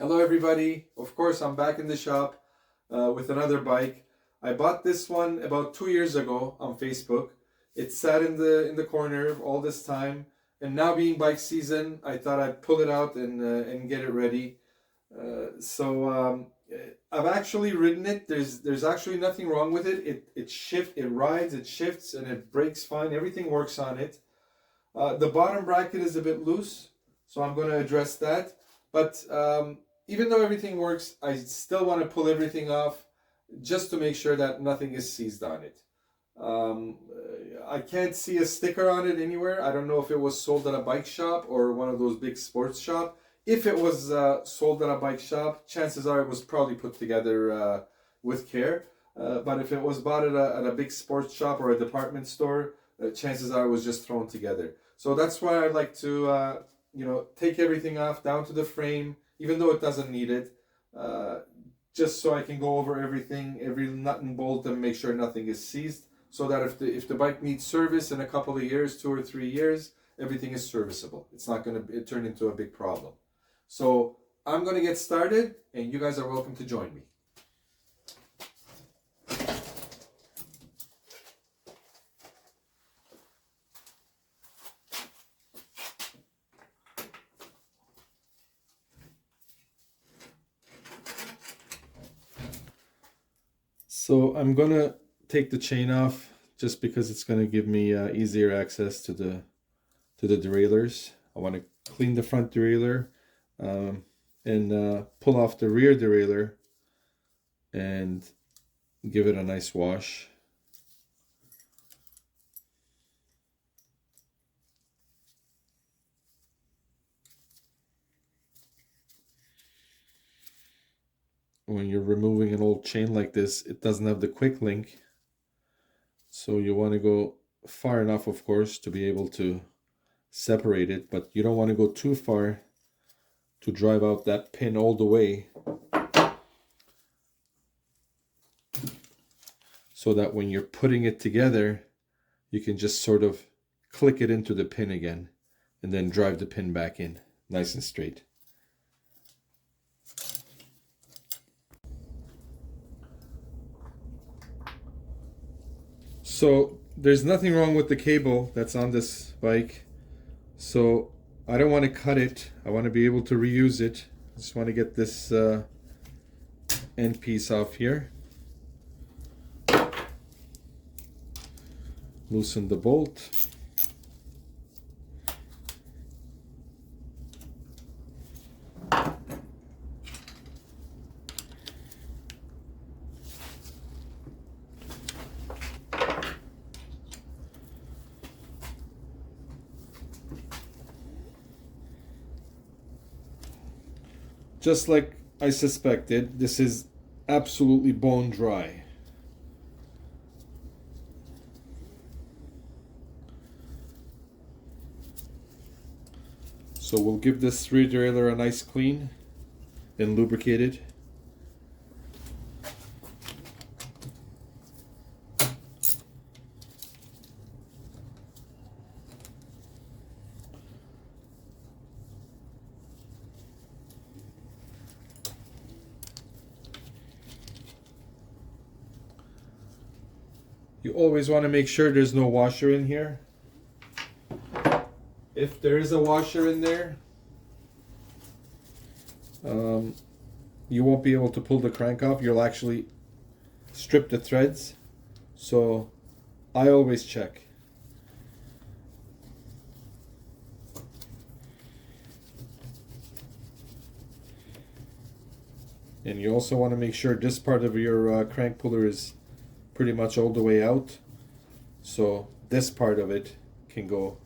Hello everybody. Of course, I'm back in the shop with another bike. I bought this one about 2 years ago on Facebook. It sat in the corner all this time, and now being bike season, I thought I'd pull it out and get it ready. I've actually ridden it. There's actually nothing wrong with it. It rides, it shifts, and it brakes fine. Everything works on it. The bottom bracket is a bit loose, so I'm going to address that. But even though everything works, I still want to pull everything off just to make sure that nothing is seized on it. I can't see a sticker on it anywhere. I don't know if it was sold at a bike shop or one of those big sports shop. If it was sold at a bike shop, chances are it was probably put together with care. But if it was bought at a big sports shop or a department store, chances are it was just thrown together. So that's why I like to, take everything off down to the frame, even though it doesn't need it, just so I can go over everything, every nut and bolt, and make sure nothing is seized, so that if the bike needs service in a couple of years, 2 or 3 years, everything is serviceable. It's not going to turn into a big problem. So I'm going to get started, and you guys are welcome to join me. So I'm gonna take the chain off just because it's gonna give me easier access to the derailleurs. I want to clean the front derailleur and pull off the rear derailleur and give it a nice wash. When you're removing an old chain like this, it doesn't have the quick link, so you want to go far enough, of course, to be able to separate it, but you don't want to go too far to drive out that pin all the way, so that when you're putting it together, you can just sort of click it into the pin again and then drive the pin back in nice and straight. So there's nothing wrong with the cable that's on this bike, so I don't want to cut it. I want to be able to reuse it. I just want to get this end piece off here. Loosen the bolt. Just like I suspected, this is absolutely bone dry. So we'll give this rear derailleur a nice clean and lubricate it. You always want to make sure there's no washer in here. If there is a washer in there, you won't be able to pull the crank off. You'll actually strip the threads. So I always check. And you also want to make sure this part of your crank puller is pretty much all the way out, so this part of it can go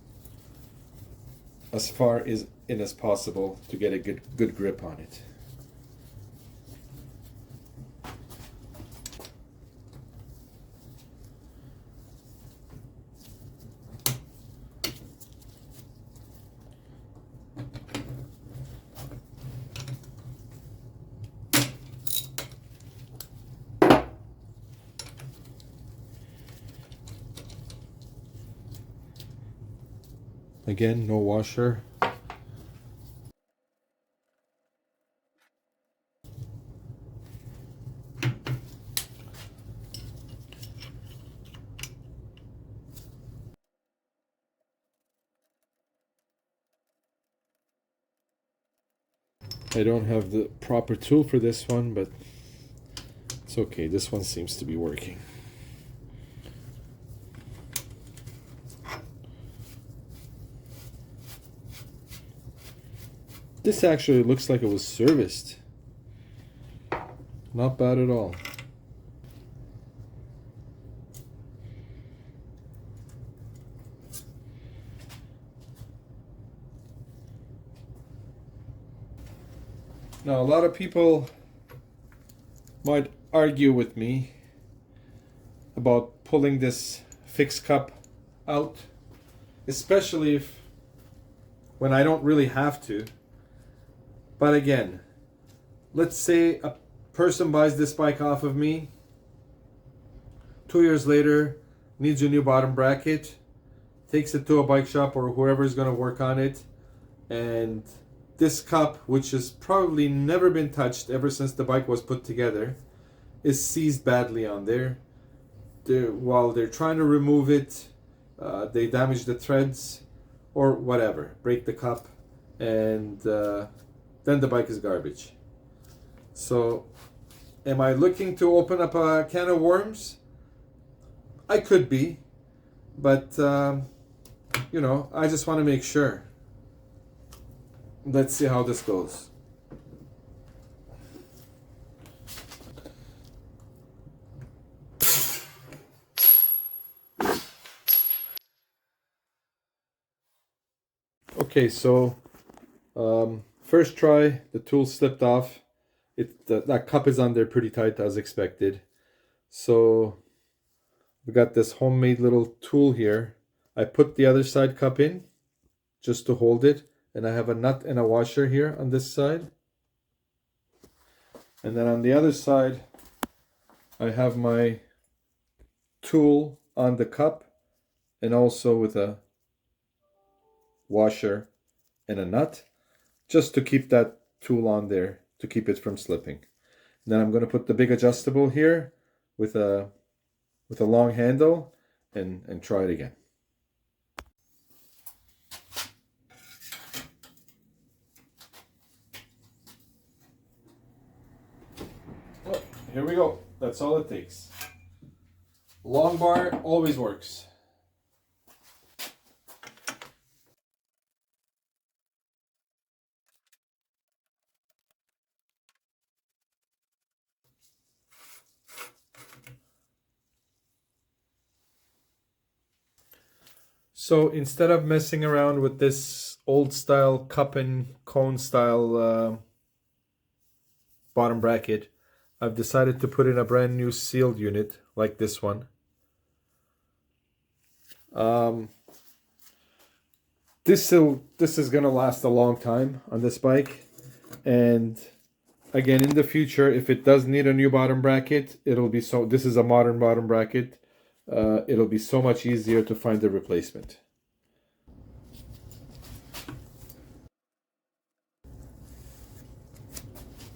as far in as possible to get a good grip on it. Again, no washer. I don't have the proper tool for this one, but it's okay. This one seems to be working. This actually looks like it was serviced. Not bad at all. Now, a lot of people might argue with me about pulling this fixed cup out, especially if when I don't really have to. But again, let's say a person buys this bike off of me, 2 years later, needs a new bottom bracket, takes it to a bike shop or whoever is going to work on it, and this cup, which has probably never been touched ever since the bike was put together, is seized badly on there. While they're trying to remove it, they damage the threads or whatever, break the cup, and then the bike is garbage. So, am I looking to open up a can of worms? I could be, but you know, I just want to make sure. Let's see how this goes. Okay, so first try, the tool slipped off. That cup is on there pretty tight as expected. So we got this homemade little tool here. I put the other side cup in just to hold it, and I have a nut and a washer here on this side. And then on the other side, I have my tool on the cup and also with a washer and a nut, just to keep that tool on there to keep it from slipping. And then I'm going to put the big adjustable here with a long handle and try it again. Oh, here we go. That's all it takes. Long bar always works. So instead of messing around with this old style cup and cone style bottom bracket, I've decided to put in a brand new sealed unit like this one. This is gonna last a long time on this bike, and again in the future, if it does need a new bottom bracket, it'll be so. This is a modern bottom bracket. It'll be so much easier to find the replacement.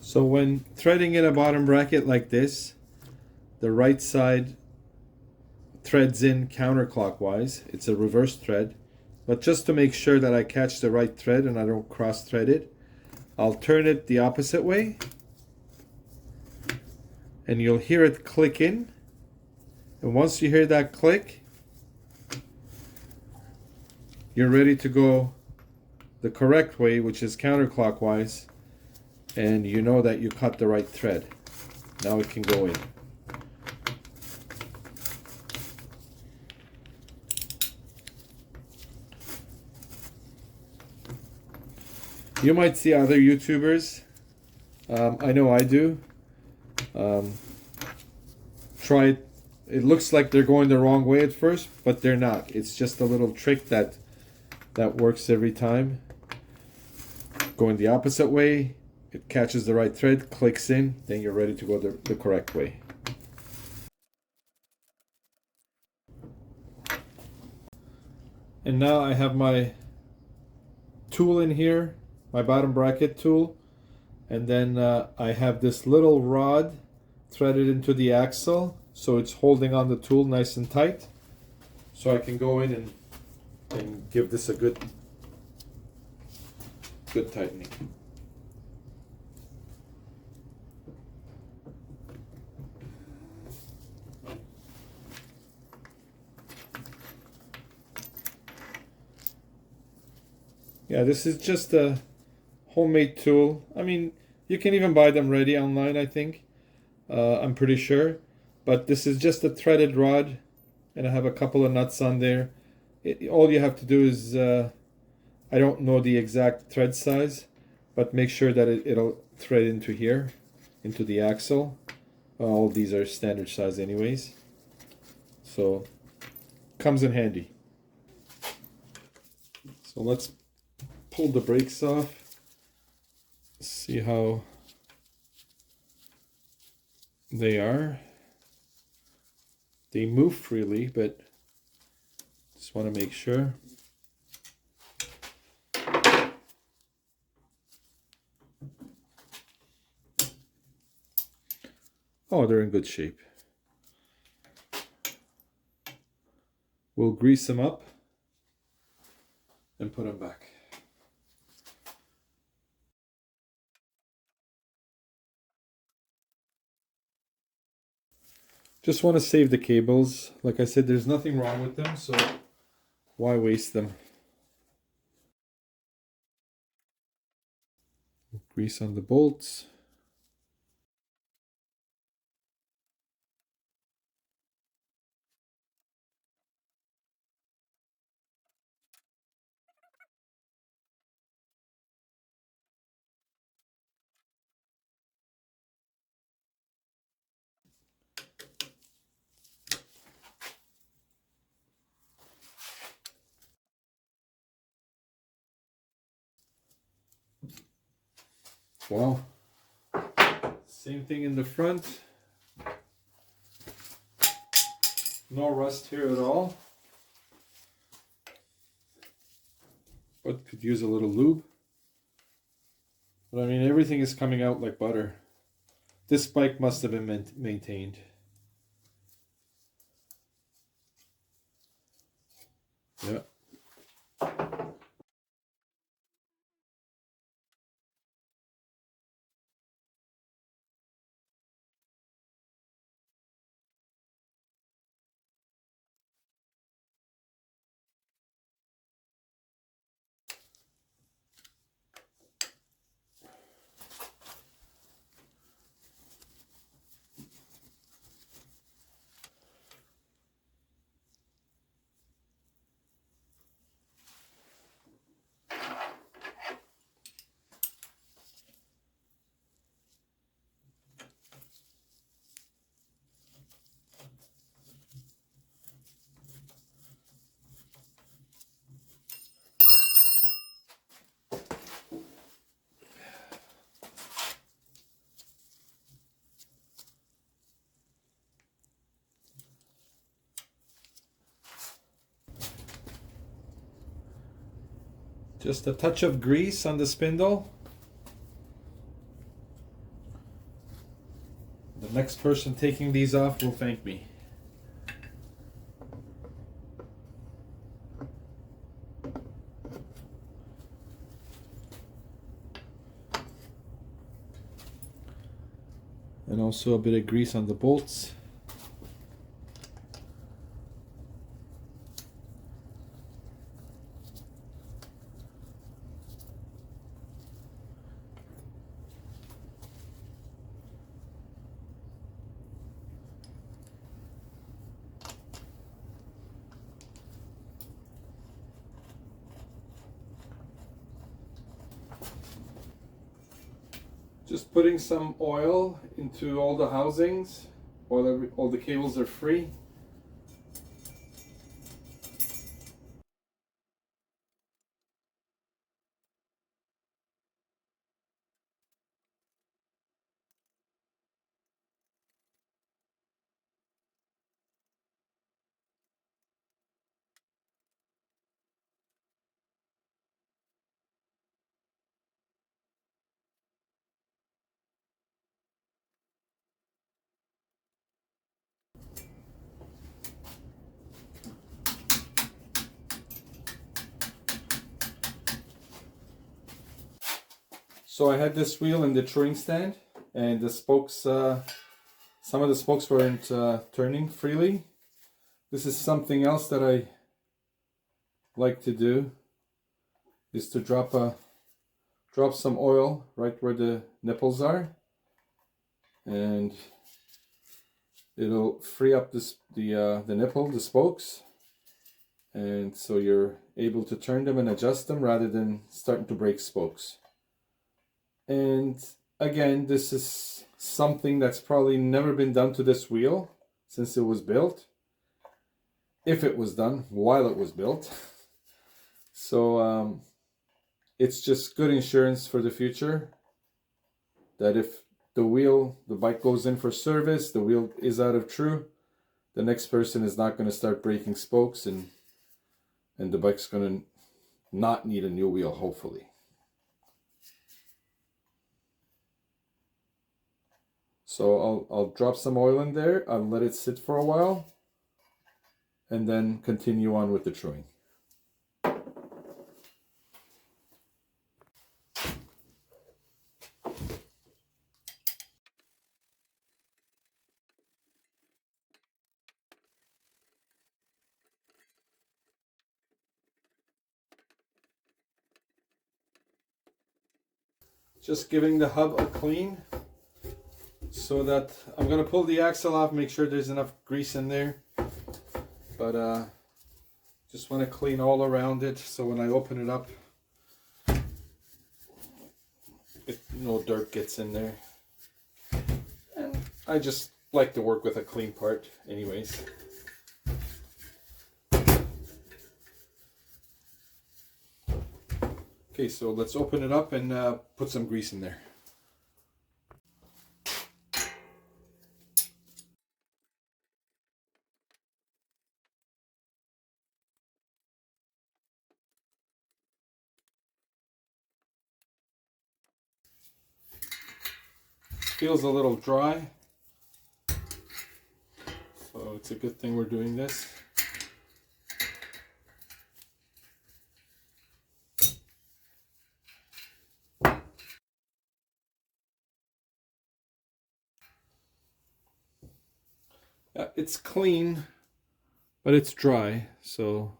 So when threading in a bottom bracket like this, the right side threads in counterclockwise. It's a reverse thread, but just to make sure that I catch the right thread and I don't cross thread it, I'll turn it the opposite way, and you'll hear it click in. And once you hear that click, you're ready to go the correct way, which is counterclockwise, and you know that you cut the right thread. Now it can go in. You might see other YouTubers, I know I do, try it. It looks like they're going the wrong way at first, but they're not. It's just a little trick that works every time. Going the opposite way, it catches the right thread, clicks in, then you're ready to go the correct way. And now I have my tool in here, my bottom bracket tool, and then I have this little rod threaded into the axle, so it's holding on the tool nice and tight, so I can go in and give this a good tightening. Yeah, this is just a homemade tool. I mean, you can even buy them ready online, I think. I'm pretty sure. But this is just a threaded rod, and I have a couple of nuts on there. All you have to do is, I don't know the exact thread size, but make sure that it'll thread into here, into the axle. All these are standard size anyways. So, comes in handy. So let's pull the brakes off. See how they are. They move freely, but just want to make sure. Oh, they're in good shape. We'll grease them up and put them back. Just want to save the cables. Like I said, there's nothing wrong with them, so why waste them? Grease on the bolts. Wow. Same thing in the front. No rust here at all. But could use a little lube. But I mean, everything is coming out like butter. This bike must have been maintained. Yeah. Just a touch of grease on the spindle. The next person taking these off will thank me. And also a bit of grease on the bolts. Just putting some oil into all the housings, all the cables are free. So I had this wheel in the touring stand, and the spokes, some of the spokes weren't turning freely. This is something else that I like to do, is to drop some oil right where the nipples are, and it'll free up the nipple, the spokes, and so you're able to turn them and adjust them rather than starting to break spokes. And again, this is something that's probably never been done to this wheel since it was built, if it was done while it was built. So it's just good insurance for the future, that if the bike goes in for service, the wheel is out of true, the next person is not going to start breaking spokes, and the bike's going to not need a new wheel, hopefully. So I'll drop some oil in there, I'll let it sit for a while, and then continue on with the truing. Just giving the hub a clean, so that I'm going to pull the axle off, make sure there's enough grease in there, but just want to clean all around it so when I open it up, no dirt gets in there. And I just like to work with a clean part anyways. Okay, so let's open it up and put some grease in there. Feels a little dry, so it's a good thing we're doing this. It's clean, but it's dry, so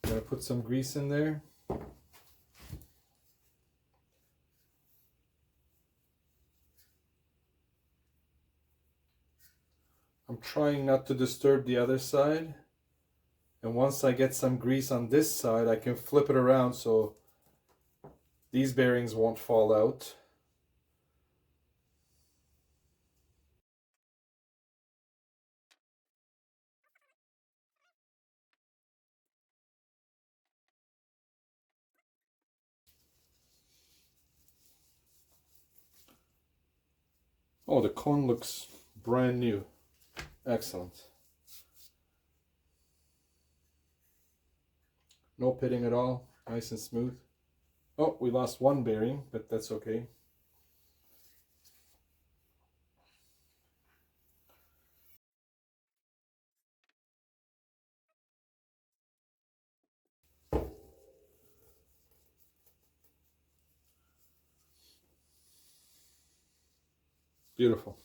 I'm gonna put some grease in there. I'm trying not to disturb the other side, and once I get some grease on this side, I can flip it around so these bearings won't fall out. Oh, the cone looks brand new. Excellent. No pitting at all, nice and smooth. Oh, we lost one bearing, but that's okay. Beautiful.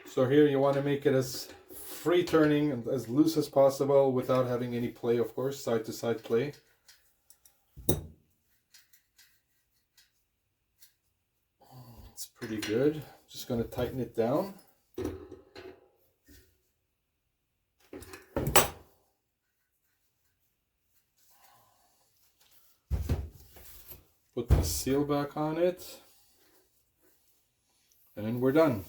So here you want to make it as free turning and as loose as possible without having any play, of course, side to side play. It's pretty good. Just going to tighten it down. Put the seal back on it, and we're done.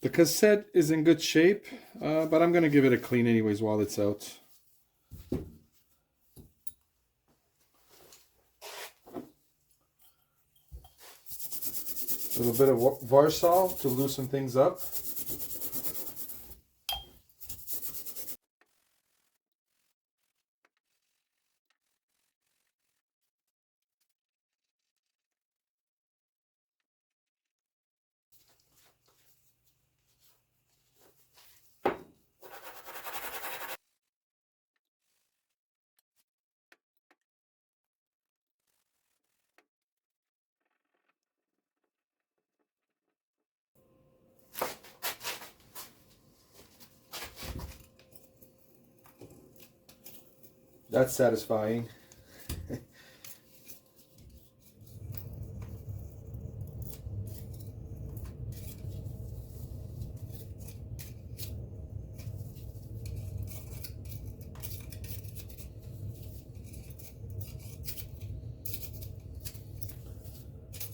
The cassette is in good shape, but I'm going to give it a clean anyways while it's out. A little bit of Varsol to loosen things up. That's satisfying.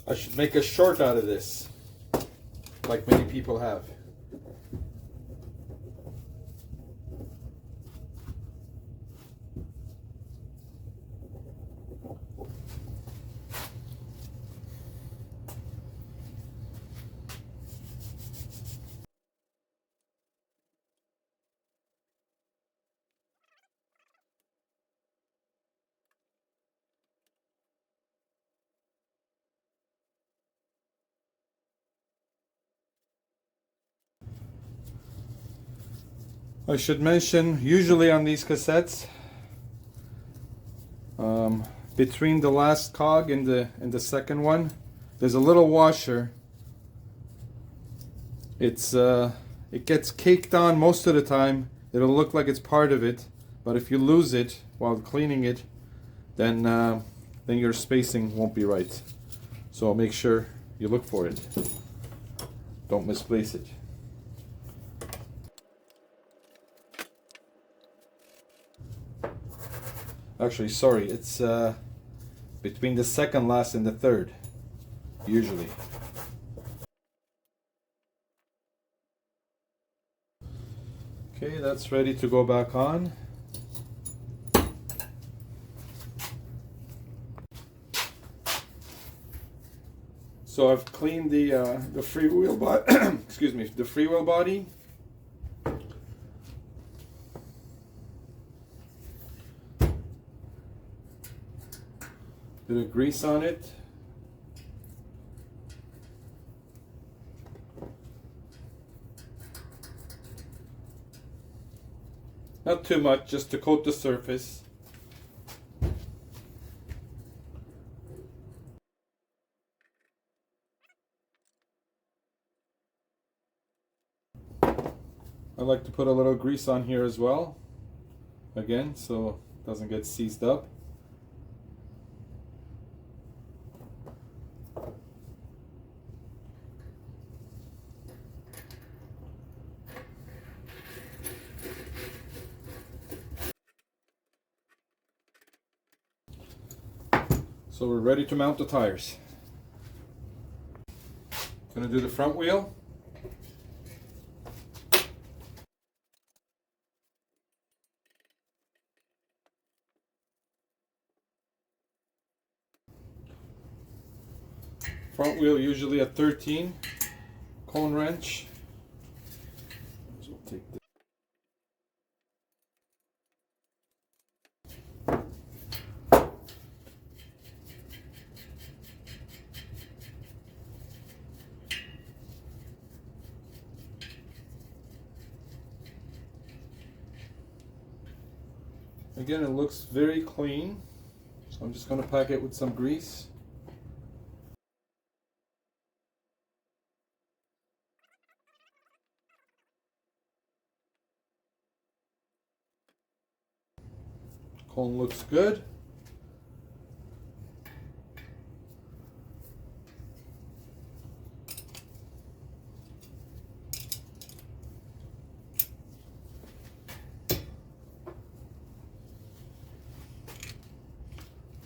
I should make a short out of this, like many people have. I should mention, usually on these cassettes, between the last cog and the second one, there's a little washer. It gets caked on most of the time. It'll look like it's part of it, but if you lose it while cleaning it, then your spacing won't be right. So make sure you look for it. Don't misplace it. Actually, sorry, it's between the second last and the third, usually. Okay, that's ready to go back on. So I've cleaned the freewheel body. Excuse me, the freewheel body. Bit of grease on it. Not too much, just to coat the surface. I like to put a little grease on here as well, again, so it doesn't get seized up. So we're ready to mount the tires. Gonna do the front wheel. Front wheel usually a 13 cone wrench. So we'll take this. Again, it looks very clean, so I'm just going to pack it with some grease. Cone looks good.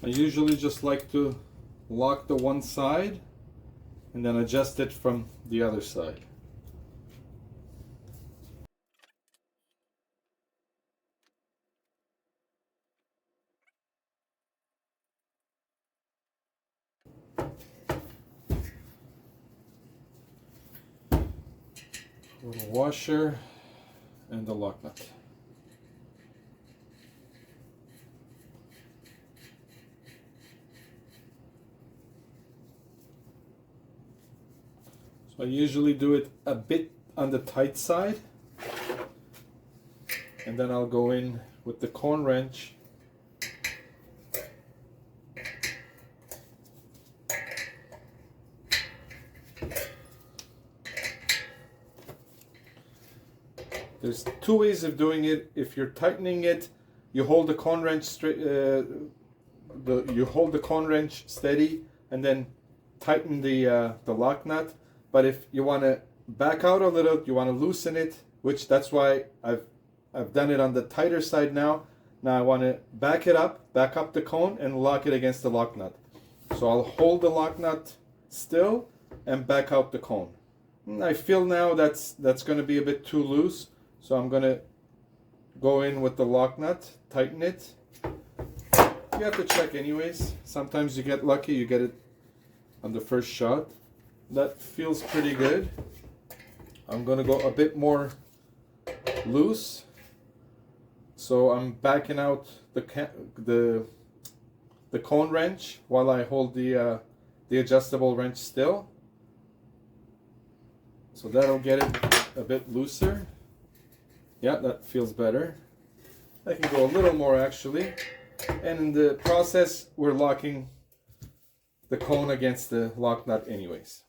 I usually just like to lock the one side and then adjust it from the other side. Little washer and the lock nut. I usually do it a bit on the tight side, and then I'll go in with the cone wrench There's two ways of doing it. If you're tightening it you hold the cone wrench straight, you hold the cone wrench steady, and then tighten the lock nut. But if you want to back out a little, you want to loosen it, which that's why I've done it on the tighter side now. Now I want to back up the cone and lock it against the lock nut. So I'll hold the lock nut still and back out the cone. And I feel now that's going to be a bit too loose, so I'm going to go in with the lock nut, tighten it. You have to check anyways. Sometimes you get lucky, you get it on the first shot. That feels pretty good. I'm going to go a bit more loose. So I'm backing out the cone wrench while I hold the adjustable wrench still. So that'll get it a bit looser. Yeah, that feels better. I can go a little more actually. And in the process, we're locking the cone against the lock nut anyways.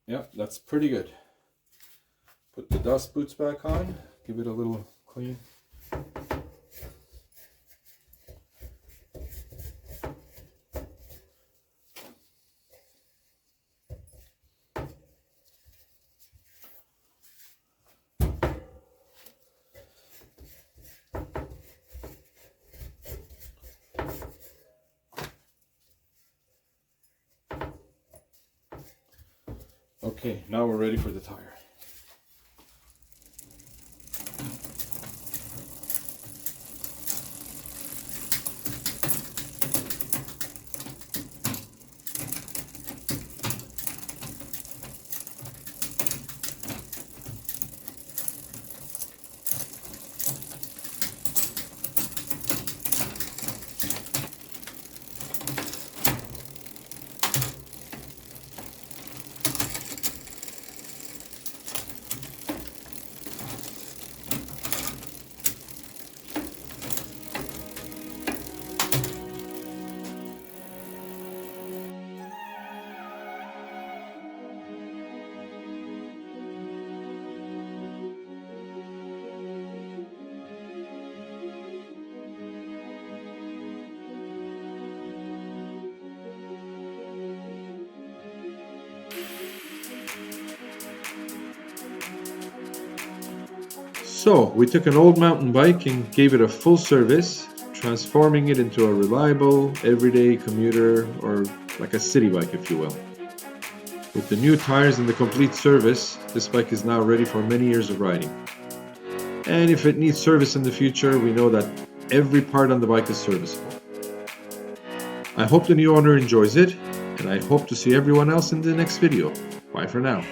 Yeah, that's pretty good. Put the dust boots back on, give it a little clean. Okay, now we're ready for the tire. So, we took an old mountain bike and gave it a full service, transforming it into a reliable, everyday commuter, or like a city bike if you will. With the new tires and the complete service, this bike is now ready for many years of riding. And if it needs service in the future, we know that every part on the bike is serviceable. I hope the new owner enjoys it, and I hope to see everyone else in the next video. Bye for now.